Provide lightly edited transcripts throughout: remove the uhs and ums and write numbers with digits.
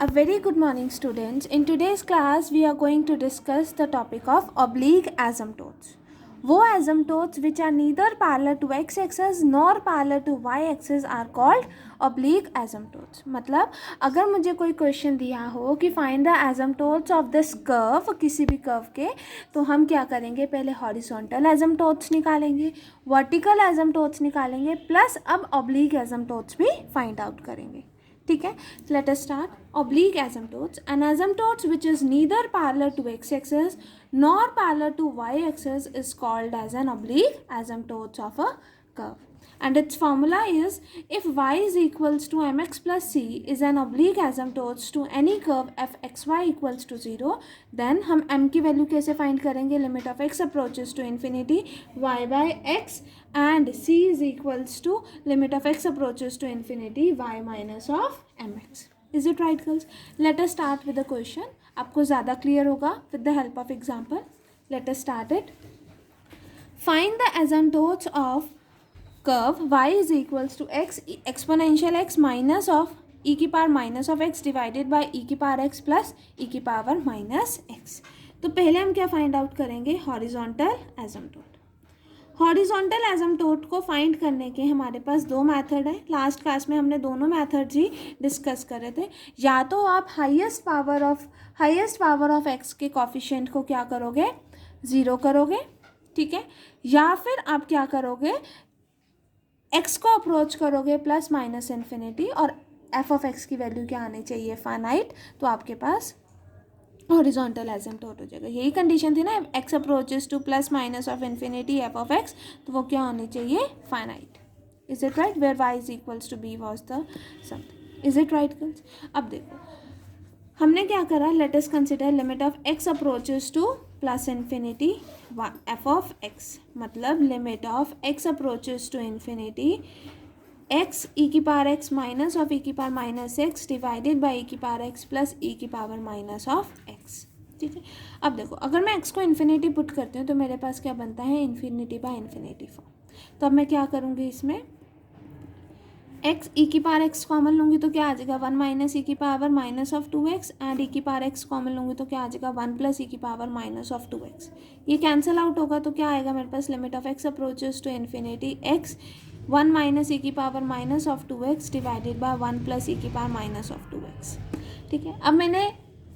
A very good morning, students. In today's class, we are going to discuss the topic of oblique asymptotes. वो asymptotes which are neither parallel to x-axis nor parallel to y-axis are called oblique asymptotes. मतलब अगर मुझे कोई question दिया हो कि find the asymptotes of this curve, किसी भी कर्व के, तो हम क्या करेंगे, पहले हॉरिजॉन्टल asymptotes निकालेंगे, वर्टिकल asymptotes निकालेंगे, प्लस अब oblique asymptotes भी फाइंड आउट करेंगे. ठीक है, let us start. oblique asymptotes, an asymptote which is neither parallel to x-axis nor parallel to y-axis is called as an oblique asymptote of a curve, and its formula is if y is equals to mx plus c is an oblique asymptote to any curve fxy equals to 0, then हम m की value कैसे find करेंगे, limit of x approaches to infinity y by x and c is equals to limit of x approaches to infinity y minus of mx. Is it right, girls? Let us start with the question. आपको ज़्यादा clear होगा with the help of example. Let us start it. Find the asymptotes of curve y is equals to x exponential x minus of e की power minus of x divided by e की power x plus e की power minus x. तो पहले हम क्या find out करेंगे, horizontal asymptote. Horizontal asymptote को find करने के हमारे पास दो मेथड है. लास्ट क्लास में हमने दोनों मेथड्स ही डिस्कस करे थे. या तो आप हाईएस्ट पावर ऑफ x के कोफिशिएंट को क्या करोगे, ज़ीरो करोगे, ठीक है, या फिर आप क्या करोगे, x को अप्रोच करोगे प्लस माइनस इन्फिनिटी और f ऑफ x की वैल्यू क्या आनी चाहिए, फाइनाइट. तो आपके पास हॉरिजॉन्टल एसिम्प्टोट हो जाएगा. यही कंडीशन थी ना, x approaches to plus minus of infinity f of x, तो वो क्या होनी चाहिए, finite. Is it right, where y is equals to b was the something. Is it right girls? अब देखो हमने क्या करा, let us consider limit of x approaches to plus infinity f of x, मतलब limit of x approaches to infinity x e की power x minus of e की power minus x divided by e की power x plus e की power minus of x. ठीक है, अब देखो अगर मैं x को इन्फिनिटी पुट करती हूँ तो मेरे पास क्या बनता है, इन्फिनिटी बाई इन्फिनिटी फॉर्म. तो अब मैं क्या करूँगी, इसमें x e की पावर x कॉमन लूँगी तो क्या आ जाएगा, 1 माइनस e की power minus of 2x, and e की पावर x कॉमन लूँगी तो क्या आ जाएगा, 1 प्लस e की पावर माइनस ऑफ 2x. ये कैंसिल आउट होगा तो क्या आएगा मेरे पास, limit of x approaches to infinity x 1 minus e की power minus of 2x divided by 1 plus e की पावर माइनस ऑफ 2x. ठीक है, अब मैंने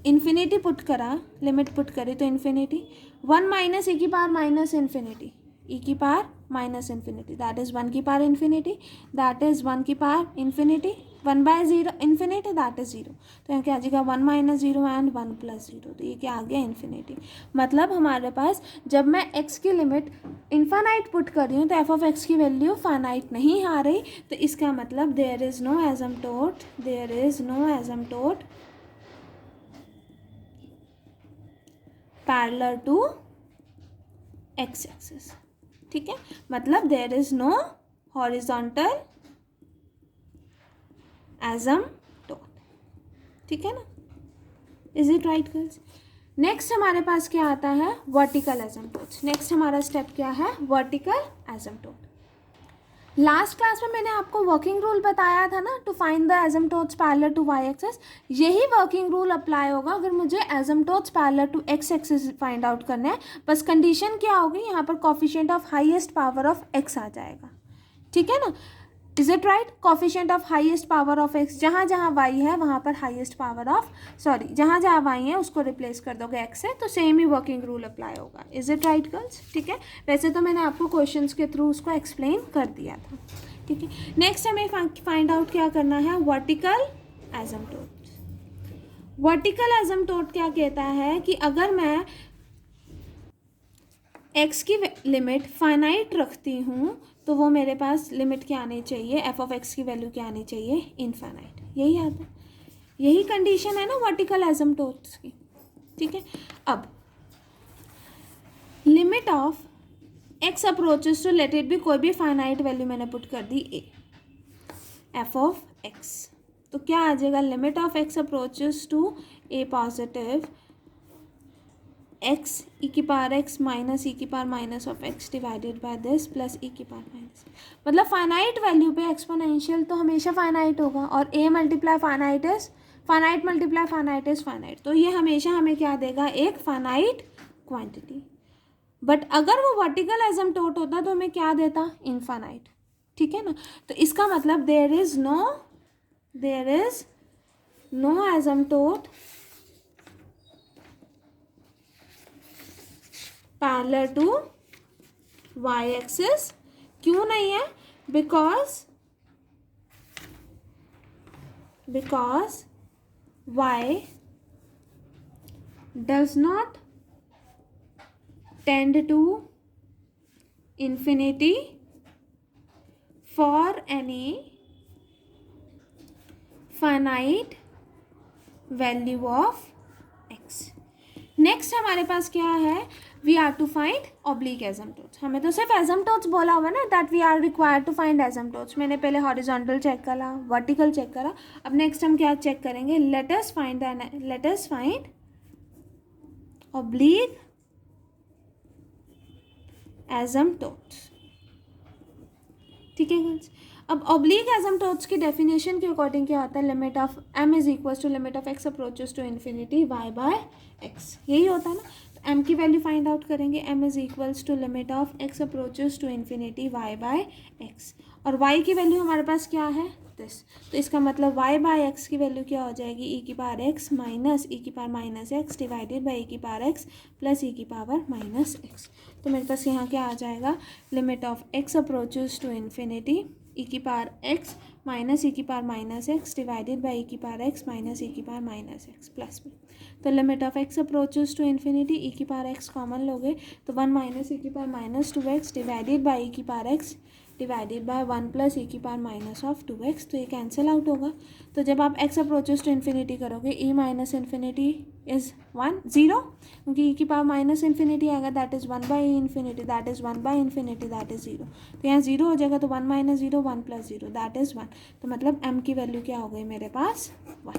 इन्फिनिटी पुट करा, लिमिट पुट करी तो इन्फिनिटी 1 माइनस e की पावर माइनस इन्फिनिटी e की power minus infinity, that is 1 की पावर इन्फिनिटी, दैट इज़ 1 की power infinity, 1 by 0 infinity, that is 0. तो यहाँ क्या आ जाएगा, 1 माइनस 0 एंड 1 प्लस 0, तो ये क्या आ गया, इन्फिनिटी. मतलब हमारे पास जब मैं x की लिमिट इन्फानाइट पुट कर रही हूँ तो f ऑफ x की वैल्यू फाइनाइट नहीं आ रही. तो इसका मतलब there is no asymptote parallel to x axis. ठीक है, मतलब there is no horizontal asymptote. ठीक है ना, is it right girls? Next हमारे पास क्या आता है, वर्टिकल एसिम्प्टोट. नेक्स्ट हमारा स्टेप क्या है, वर्टिकल एसिम्प्टोट. लास्ट क्लास में मैंने आपको वर्किंग रूल बताया था ना, to find the asymptotes parallel to Y axis. यही वर्किंग रूल अप्लाई होगा अगर मुझे asymptotes parallel to X axis find out करना है. बस कंडीशन क्या होगी, यहाँ पर coefficient of highest power of X आ जाएगा. ठीक है ना, is it right, coefficient of highest power of X, जहाँ जहाँ वाई है वहाँ पर हाईएस्ट पावर ऑफ, सॉरी जहाँ जहाँ वाई है उसको रिप्लेस कर दोगे एक्स से, तो सेम ही वर्किंग रूल अप्लाई होगा. Is it right girls? ठीक है, वैसे तो मैंने आपको क्वेश्चंस के थ्रू उसको एक्सप्लेन कर दिया था. ठीक है, नेक्स्ट हमें फाइंड आउट क्या करना है, वर्टिकल एसिम्प्टोट. वर्टिकल एसिम्प्टोट क्या कहता है कि अगर मैं x की लिमिट फाइनाइट रखती हूँ तो वो मेरे पास लिमिट क्या आनी चाहिए, f ऑफ x की वैल्यू क्या आनी चाहिए, इनफाइनाइट. यही आता है, यही कंडीशन है ना वर्टिकल एसिम्प्टोट्स की. ठीक है, अब limit of x approaches to, let it be कोई भी फाइनाइट वैल्यू मैंने पुट कर दी a, f ऑफ x, तो क्या आ जाएगा, limit of x approaches to a positive x e की पावर x माइनस e की power minus of x divided by this plus e की पावर माइनस. मतलब फाइनाइट वैल्यू पे एक्सपोनेंशियल तो हमेशा फाइनाइट होगा, और a multiply finite is finite multiply finite is finite, तो ये हमेशा हमें क्या देगा, एक फाइनाइट क्वांटिटी। बट अगर वो वर्टिकल एसिम्प्टोट होता तो हमें क्या देता, इनफाइनाइट, ठीक है ना। तो इसका मतलब there is no asymptote parallel to Y axis. क्यों नहीं है, because y does not tend to infinity for any finite value of x। Next हमारे पास क्या है, we are to find oblique asymptotes. हमें तो सिर्फ एसिम्प्टोट्स बोला हुआ ना, that we are required to find asymptotes. मैंने पहले हॉरिजॉन्टल चेक करा, वर्टिकल चेक करा, अब नेक्स्ट हम क्या चेक करेंगे, let us find oblique asymptotes, ठीक है गर्ल्स। अब ऑब्लिक एसिम्प्टोट्स की डेफिनेशन के अकॉर्डिंग क्या होता है, limit of m is equals to limit of x approaches to infinity y by x, यही होता है ना। तो m की वैल्यू फाइंड आउट करेंगे, m is equals to limit of x approaches to infinity y by x, और y की value हमारे पास क्या है, दिस। तो इसका मतलब y बाय x की वैल्यू क्या हो जाएगी, e की पावर x माइनस e की power minus x divided by e की पावर x प्लस e की पावर माइनस x। तो मेरे पास यहाँ क्या आ जाएगा, limit of x approaches to infinity e की पावर x माइनस e की power minus x divided by e की पावर x माइनस e की पावर माइनस x प्लस में। तो limit of x approaches to infinity e की power x common लोगे तो 1 minus e की power minus 2x divided by e की power x divided by 1 plus e की power minus of 2x, तो ये कैंसिल आउट होगा। तो जब आप x अप्रोचेस टू इन्फिनिटी करोगे e माइनस इन्फिनिटी इज़ 0, क्योंकि e की पावर माइनस इन्फिनिटी आएगा, that is 1 by infinity, that is 1 by infinity, that is 0। तो यहाँ 0 हो जाएगा, तो 1 माइनस 0 1 प्लस 0 दैट इज़ 1। तो मतलब m की वैल्यू क्या हो गई मेरे पास, 1।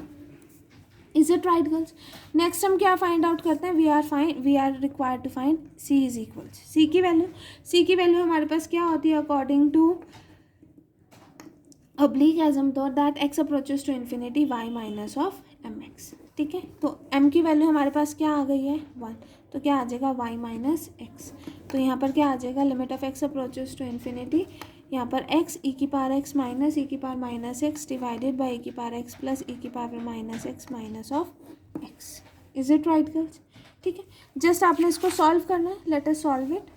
Is it right girls. Next हम क्या फाइंड आउट करते हैं, we are required to find c is equal, c की वैल्यू हमारे पास क्या होती है, according to oblique asymptote that x approaches to infinity y minus of mx, ठीक है। तो m की वैल्यू हमारे पास क्या आ गई है, 1, तो क्या आ जाएगा y माइनस x। तो यहाँ पर क्या आ जाएगा, limit of x approaches to infinity, यहाँ पर x e की पावर x माइनस e की power minus x divided by e की पावर x प्लस e की power minus x minus of x। Is it right girls, ठीक है। Just आपने इसको सॉल्व करना है, let us solve it.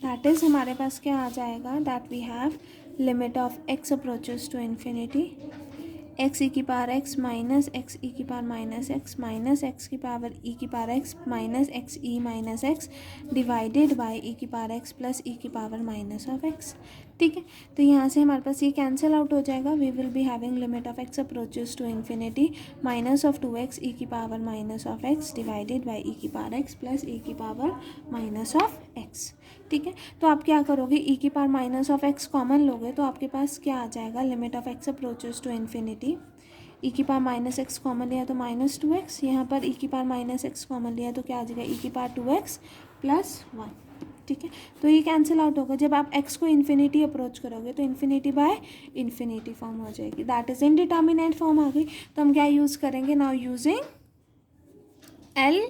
That is हमारे पास क्या आ जाएगा, that we have limit of x approaches to infinity x e की power x minus x e की power minus x minus x की पावर e की power x minus x e minus x divided by e की power x plus e की power minus of x, ठीक है। तो यहाँ से हमारे पास ये कैंसिल आउट हो जाएगा, we will be having limit of x approaches to infinity minus of 2x e की power minus of x divided by e की पावर x प्लस e की पावर माइनस ऑफ x, ठीक है। तो आप क्या करोगे, e की power minus of x common लोगे तो आपके पास क्या आ जाएगा, limit of x approaches to infinity, e की पावर माइनस x कॉमन लिया तो माइनस 2x, यहाँ पर e की पावर माइनस x कॉमन लिया तो क्या आ जाएगा, e की पावर 2x प्लस 1, ठीक है। तो ये कैंसिल आउट होगा, जब आप x को इन्फिनिटी अप्रोच करोगे तो इन्फिनिटी बाय इन्फिनिटी फॉर्म हो जाएगी, दैट इज इनडिटर्मिनेट फॉर्म आ गई। तो हम क्या यूज़ करेंगे, now using L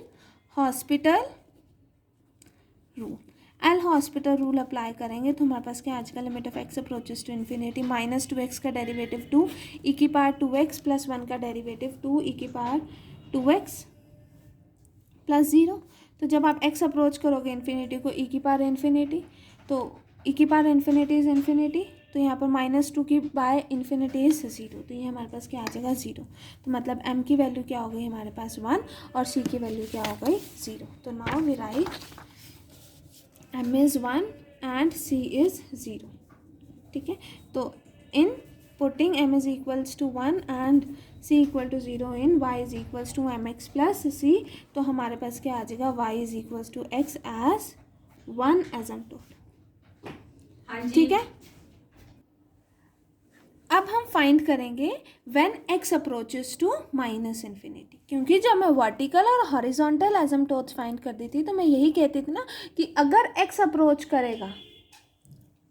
hospital rule apply करेंगे तो हमारे पास क्या आ जाएगा, limit of x approaches to infinity minus 2x का डेरिवेटिव 2 e की पावर 2x प्लस 1 का डेरिवेटिव 2 e की पावर 2x प्लस 0। तो जब आप x अप्रोच करोगे इन्फिनिटी को, e की पावर इन्फिनिटी, तो e की पावर इन्फिनिटी इज इन्फिनिटी, तो यहाँ पर माइनस 2 की बाय इन्फिनिटी इज 0, तो ये हमारे पास क्या आ जाएगा 0। तो मतलब m की वैल्यू क्या हो गई हमारे पास 1 और c की वैल्यू क्या हो गई 0। तो now we write m is 1 and c is 0, ठीक है। तो in putting m is equals to 1 and c equal to 0 in y is equals to mx plus c, तो हमारे पास क्या आ जाएगा, y is equals to x as 1 asymptote, ठीक है। अब हम फाइंड करेंगे when x approaches to minus infinity, क्योंकि जब मैं वर्टिकल और हॉरिजॉन्टल एसिम्प्टोट्स फाइंड करती थी तो मैं यही कहती थी ना कि अगर x अप्रोच करेगा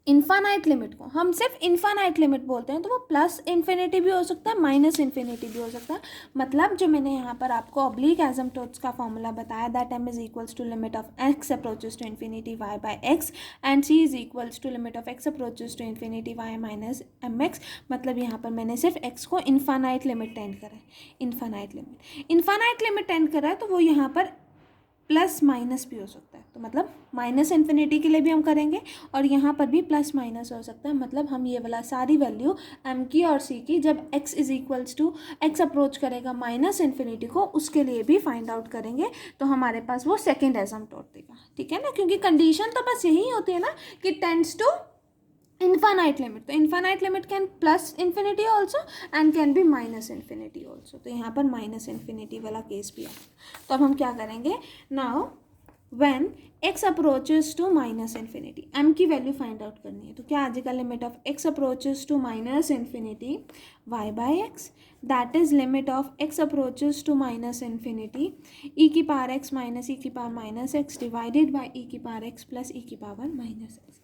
इन्फानाइट लिमिट को हम सिर्फ इन्फानाइट लिमिट बोलते हैं, तो वो प्लस इन्फिनिटी भी हो सकता है, माइनस इन्फिनिटी भी हो सकता है। मतलब जो मैंने यहाँ पर आपको ऑब्लिक एसिम्प्टोट्स का फॉर्मूला बताया, that m is equals to limit of x approaches to infinity y by x and c is equals to limit of x approaches to infinity y minus mx। मतलब यहाँ पर मैंने सिर्फ x को infinite limit tend करा है, infinite limit tend करा है, तो वो यहाँ पर प्लस माइनस भी हो सकता है। तो मतलब माइनस इन्फिनिटी के लिए भी हम करेंगे और यहाँ पर भी प्लस माइनस हो सकता है। मतलब हम ये वाला सारी वैल्यू m की और c की जब x is equals to x approach करेगा माइनस इन्फिनिटी को, उसके लिए भी फाइंड आउट करेंगे, तो हमारे पास वो सेकेंड एसिम्प्टोट देगा। ठीक है ना, क्योंकि कंडीशन तो बस यही होती है ना कि टेंड्स टू इन्फानाइट लिमिट। तो infinite limit can plus infinity also and can be minus infinity also. तो यहाँ पर माइनस इन्फिनिटी वाला केस भी आता है। तो अब हम क्या करेंगे, now when x approaches to minus infinity, m की वैल्यू फाइंड आउट करनी है। तो क्या आ जाएगा, limit of x approaches to minus infinity y by x, that is limit of x approaches to minus infinity e की power x minus e की power minus x divided by e की power x plus e की power minus x।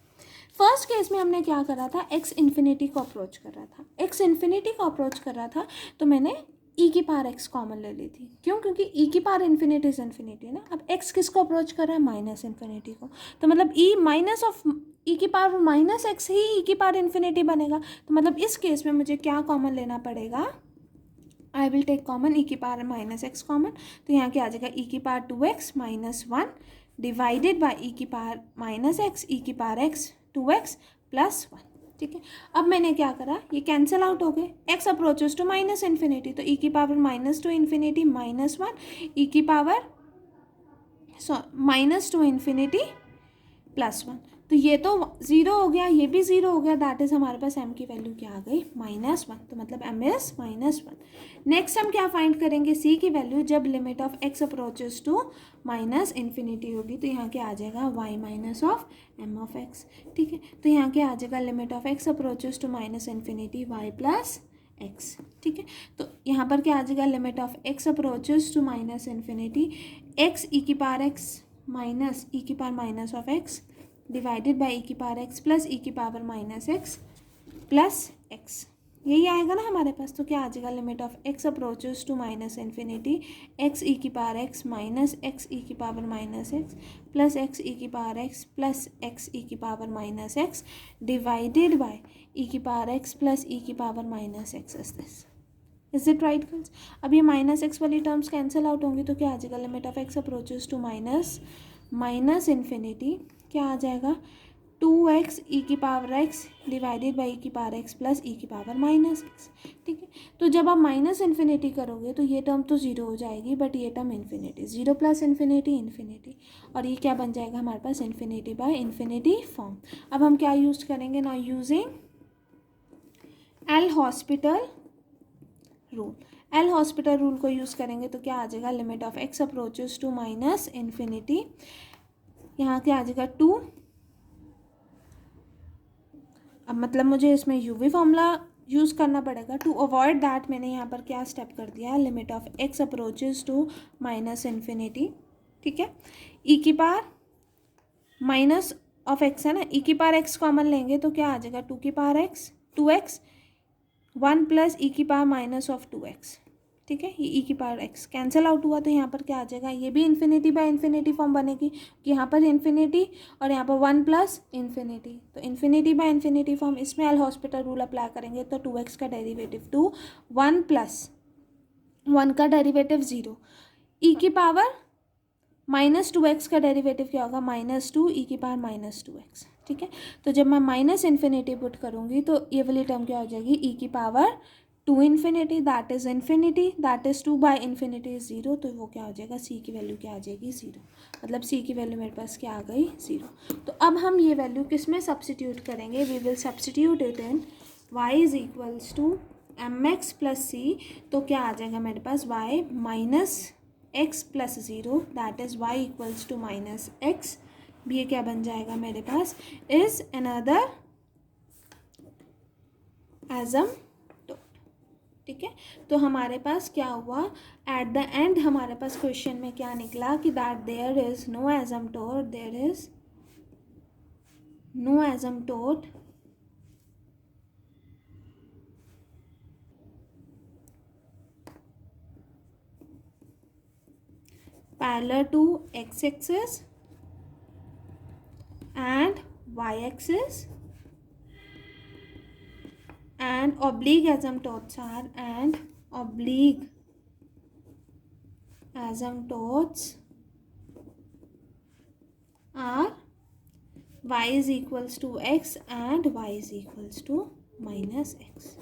First case में हमने क्या करा था, x infinity को अप्रोच कर रहा था, x इन्फिनिटी को अप्रोच कर रहा था, तो मैंने e की पावर x कॉमन ले ली थी। क्यों, क्योंकि e की पावर इन्फिनिटी से इन्फिनिटी है ना। अब x किसको अप्रोच कर रहा है, माइनस इन्फिनिटी को, तो मतलब e माइनस ऑफ e की पावर माइनस x ही e की पावर इन्फिनिटी बनेगा। तो मतलब इस केस में मुझे क्या कॉमन लेना पड़ेगा, I will take common e की पावर माइनस एक्स कॉमन। तो यहाँ क्या आ जाएगा, e की power 2x minus 1 divided by e की पावर माइनस एक्स e की पावर x 2x प्लस 1। ठीक है, अब मैंने क्या करा, ये कैंसिल आउट हो गए, x approaches to minus infinity, तो e की power minus two infinity minus 1 e की power minus two infinity plus 1। तो ये तो ज़ीरो हो गया, ये भी ज़ीरो हो गया, दैट इज़ हमारे पास m की वैल्यू क्या आ गई, -1। तो मतलब m इज़ -1। नेक्स्ट हम क्या फाइंड करेंगे, c की वैल्यू जब limit of x approaches to minus infinity होगी, तो यहाँ क्या आ जाएगा, y minus of m of x। ठीक है, तो यहाँ क्या आ जाएगा, limit of x approaches to minus infinity y plus x। ठीक है, तो यहाँ पर क्या आ जाएगा, limit of x approaches to minus infinity x e की पावर x माइनस e की power minus of x divided by e की पावर x प्लस e की power minus x plus x, यही आएगा ना हमारे पास। तो क्या आ जाएगा, limit of x approaches to minus infinity x e की power x minus x e की power minus x plus x e की power x plus x e की power minus x divided by e की power x plus e की power minus x is this. Is it right girls. अब ये minus x वाली terms cancel out होंगी, तो क्या आ जाएगा, limit of x approaches to minus infinity क्या आ जाएगा, 2x e की power x divided by e की पावर x प्लस e की पावर माइनस x। ठीक है, तो जब आप माइनस इन्फिनिटी करोगे तो ये टर्म तो ज़ीरो हो जाएगी, बट ये term infinity, 0 plus infinity infinity, और ये क्या बन जाएगा हमारे पास, इन्फिनिटी बाय इन्फिनिटी फॉर्म। अब हम क्या यूज़ करेंगे, now using L hospital rule. L hospital rule को यूज़ करेंगे तो क्या आ जाएगा, limit of x approaches to minus infinity, यहाँ क्या आ जाएगा 2। अब मतलब मुझे इसमें यूवी फॉर्मूला यूज़ करना पड़ेगा। टू अवॉइड दैट मैंने यहाँ पर क्या स्टेप कर दिया, limit of x approaches to minus infinity. ठीक है, e की पावर माइनस ऑफ x है ना, e की पावर x कॉमन लेंगे तो क्या आ जाएगा, 2 की power x 2x 1 plus e की पावर माइनस ऑफ 2x। ठीक है, ये e की पावर x कैंसिल आउट हुआ, तो यहाँ पर क्या आ जाएगा, ये भी इन्फिनिटी बाय इन्फिनिटी फॉर्म बनेगी, कि यहाँ पर इन्फिनिटी और यहाँ पर 1 प्लस इन्फिनिटी, तो इन्फिनिटी बाय इन्फिनिटी फॉर्म। इसमें एल हॉस्पिटल रूल अप्लाई करेंगे तो 2x का डेरिवेटिव 2, 1 प्लस 1 का डेरिवेटिव 0, e की पावर माइनस 2x का डेरिवेटिव क्या होगा, -2 e की पावर -2x। ठीक है, तो जब मैं माइनस इन्फिनिटी पुट करूँगी तो ये वाली टर्म क्या हो जाएगी, e की power 2 infinity that is infinity that is 2 by infinity is 0, तो वो क्या हो जाएगा, c की वैल्यू क्या आ जाएगी 0। मतलब c की वैल्यू मेरे पास क्या आ गई 0। तो अब हम ये वैल्यू किस में सब्सटीट्यूट करेंगे, we will substitute it in y is equals to mx plus c। तो क्या आ जाएगा मेरे पास, y minus x plus 0 that is y equals to minus x। ये क्या बन जाएगा मेरे पास, इज अनदर एसिम्प्टोट। ठीक है, तो हमारे पास क्या हुआ, एट द एंड हमारे पास क्वेश्चन में क्या निकला कि that there is no asymptote, there is no asymptote parallel to x-axis and y-axis, and oblique asymptotes are y is equals to x and y is equals to minus x.